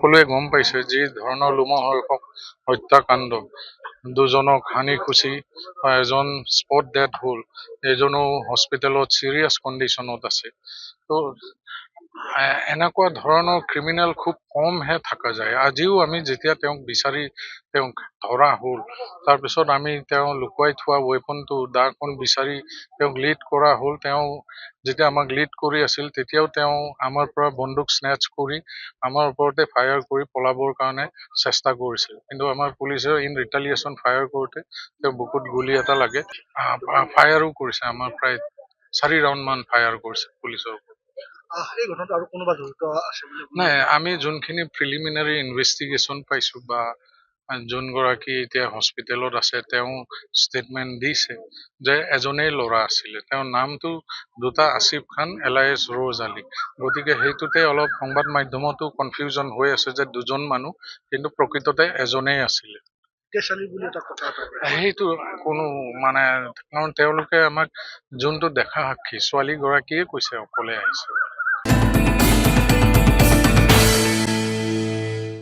সকলোৱে গম পাইছে যি ধৰণৰ লোমহৰ্ষক হত্যাকাণ্ড, দুজনক হানি খুচি এজন স্পট ডেড হ'ল, এজনো হস্পিটেলত চিৰিয়াছ কণ্ডিশ্যনত আছে। তো এনেকুৱা ধৰণৰ ক্ৰিমিনেল খুব কমহে থকা যায়। আজিও আমি যেতিয়া তেওঁক ধৰা হ'ল, তাৰপিছত আমি তেওঁ লুকুৱাই থোৱা ৱেপনটো দাখন বিচাৰি তেওঁক লিড কৰা হ'ল। তেওঁ যেতিয়া আমাক লিড কৰি আছিল তেতিয়াও তেওঁ আমাৰ পৰা বন্দুক স্নেচ কৰি আমাৰ ওপৰতে ফায়াৰ কৰি পলাবৰ কাৰণে চেষ্টা কৰিছিল, কিন্তু আমাৰ পুলিচে ইন ৰিটালিয়েশ্যন ফায়াৰ কৰোঁতে তেওঁ বুকুত গুলি এটা লাগে। ফায়াৰো কৰিছে, আমাৰ প্ৰায় 4 ৰাউণ্ড মান ফায়াৰ কৰিছে পুলিচৰ ওপৰত। এই ঘটনাটো আৰু কোনোবা জড়িত আছে বুলি নাই, আমি যোনখিনি প্ৰিলিমিনাৰী ইনভেষ্টিগেশ্যন পাইছো বা যোনগৰাকী এতিয়া হস্পিটেলত আছে তেওঁ ষ্টেটমেণ্ট দিছে যে এজনেই ল'ৰা আছিলে, তেওঁৰ নামটো দুটা আসিফ খান এলায়েছ ৰ'জ আলী। গতিকে সেইটোতে অলপ সংবাদ মাধ্যমতো কনফিউজন হৈ আছে যে দুজন মানুহ, কিন্তু প্ৰকৃততে এজনেই আছিলে। বুলি এটা কথা সেইটো কোনো মানে কাৰণ তেওঁলোকে আমাক যোনটো দেখা সাক্ষী ছোৱালীগৰাকীয়ে কৈছে অকলে আহিছে।